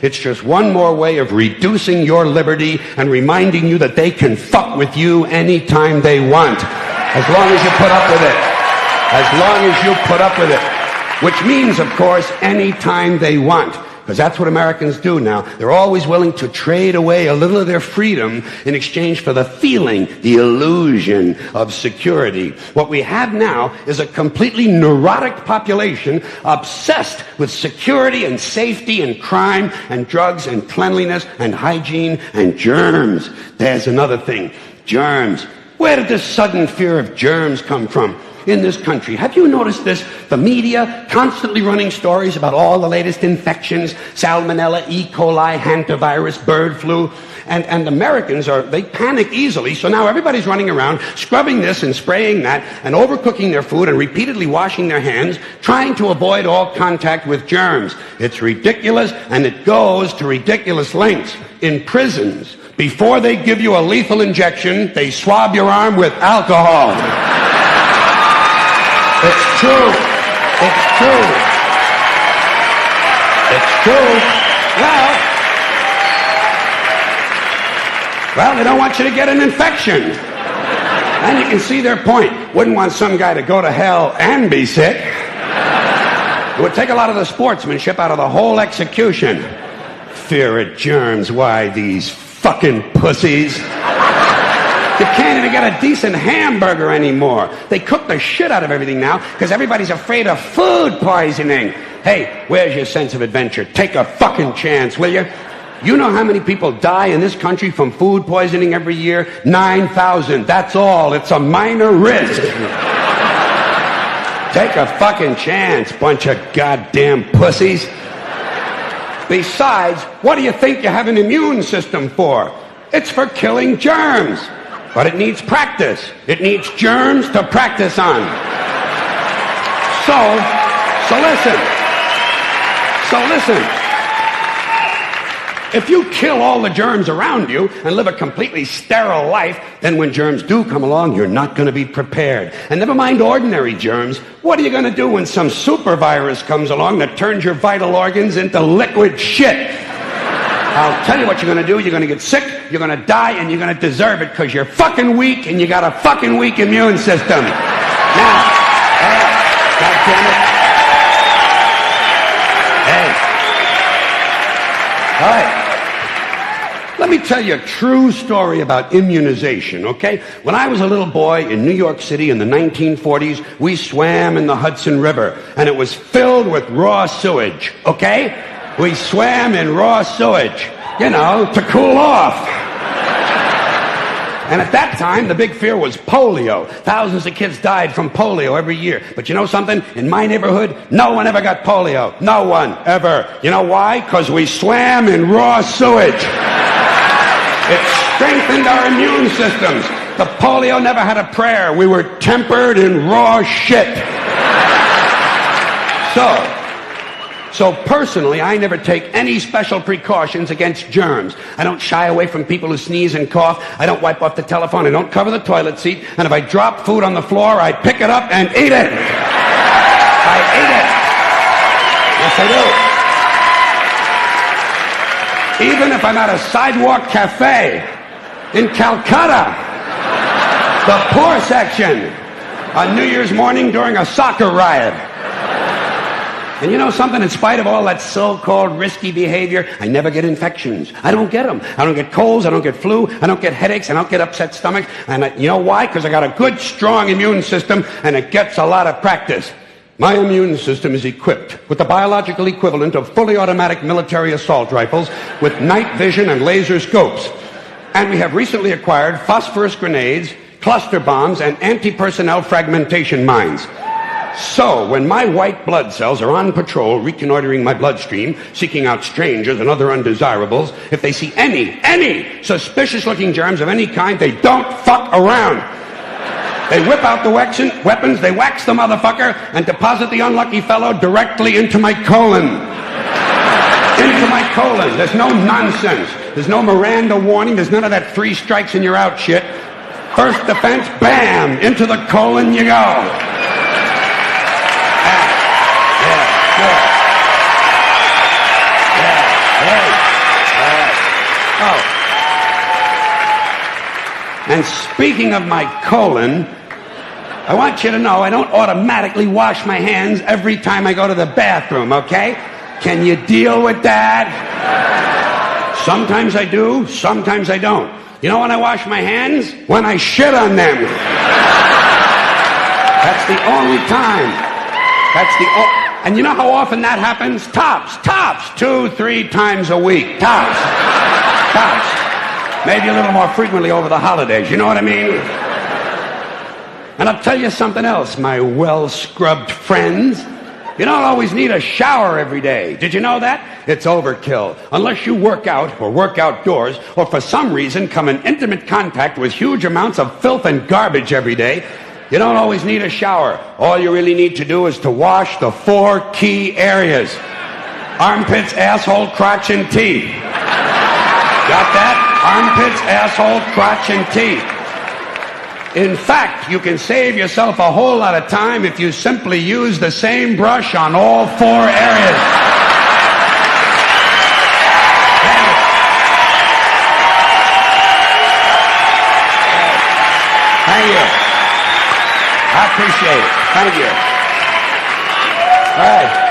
It's just one more way of reducing your liberty and reminding you that they can fuck with you anytime they want. As long as you put up with it. As long as you put up with it. Which means, of course, anytime they want. Because that's what Americans do now. They're always willing to trade away a little of their freedom in exchange for the feeling, the illusion of security. What we have now is a completely neurotic population obsessed with security and safety and crime and drugs and cleanliness and hygiene and germs. There's another thing. Germs. Where did this sudden fear of germs come from? In this country. Have you noticed this? The media constantly running stories about all the latest infections, salmonella, E. coli, hantavirus, bird flu, and Americans they panic easily, so now everybody's running around scrubbing this and spraying that and overcooking their food and repeatedly washing their hands, trying to avoid all contact with germs. It's ridiculous, and it goes to ridiculous lengths. In prisons, before they give you a lethal injection, they swab your arm with alcohol. It's true. It's true. It's true. Well, they don't want you to get an infection. And you can see their point. Wouldn't want some guy to go to hell and be sick. It would take a lot of the sportsmanship out of the whole execution. Fear of germs. Why, these fucking pussies. You can't even get a decent hamburger anymore. They cook the shit out of everything now because everybody's afraid of food poisoning. Hey, where's your sense of adventure? Take a fucking chance, will you? You know how many people die in this country from food poisoning every year? 9,000. That's all. It's a minor risk. Take a fucking chance, bunch of goddamn pussies. Besides, what do you think you have an immune system for? It's for killing germs. But it needs practice. It needs germs to practice on. So listen. If you kill all the germs around you and live a completely sterile life, then when germs do come along, you're not going to be prepared. And never mind ordinary germs, what are you going to do when some super virus comes along that turns your vital organs into liquid shit? I'll tell you what you're going to do. You're going to get sick, you're going to die, and you're going to deserve it because you're fucking weak and you got a fucking weak immune system. Now, God damn it. Hey. All right. Let me tell you a true story about immunization, okay? When I was a little boy in New York City in the 1940s, we swam in the Hudson River, and it was filled with raw sewage, okay? We swam in raw sewage, to cool off. And at that time, the big fear was polio. Thousands of kids died from polio every year. But you know something? In my neighborhood, no one ever got polio. No one, ever. You know why? Because we swam in raw sewage. It strengthened our immune systems. The polio never had a prayer. We were tempered in raw shit. So personally, I never take any special precautions against germs. I don't shy away from people who sneeze and cough. I don't wipe off the telephone. I don't cover the toilet seat. And if I drop food on the floor, I pick it up and eat it. I eat it. Yes, I do. Even if I'm at a sidewalk cafe in Calcutta, the poor section, on New Year's morning during a soccer riot. And you know something? In spite of all that so-called risky behavior, I never get infections. I don't get them. I don't get colds. I don't get flu. I don't get headaches. I don't get upset stomachs. And you know why? Because I got a good, strong immune system, and it gets a lot of practice. My immune system is equipped with the biological equivalent of fully automatic military assault rifles with night vision and laser scopes. And we have recently acquired phosphorus grenades, cluster bombs, and anti-personnel fragmentation mines. So, when my white blood cells are on patrol, reconnoitering my bloodstream, seeking out strangers and other undesirables, if they see any suspicious-looking germs of any kind, they don't fuck around. They whip out the weapons, they wax the motherfucker, and deposit the unlucky fellow directly into my colon. Into my colon. There's no nonsense. There's no Miranda warning. There's none of that 3 strikes and you're out shit. First defense, bam, into the colon you go. Yeah. And speaking of my colon, I want you to know I don't automatically wash my hands every time I go to the bathroom, okay? Can you deal with that? Sometimes I do, sometimes I don't. You know when I wash my hands? When I shit on them. That's the only time. And you know how often that happens? Tops. 2-3 times a week. Tops. Maybe a little more frequently over the holidays. You know what I mean? And I'll tell you something else, my well-scrubbed friends. You don't always need a shower every day. Did you know that? It's overkill. Unless you work out or work outdoors or for some reason come in intimate contact with huge amounts of filth and garbage every day, you don't always need a shower. All you really need to do is to wash the 4 key areas. Armpits, asshole, crotch, and teeth. Got that? Armpits, asshole, crotch, and teeth. In fact, you can save yourself a whole lot of time if you simply use the same brush on all 4 areas. Thank you. I appreciate it. Thank you. All right.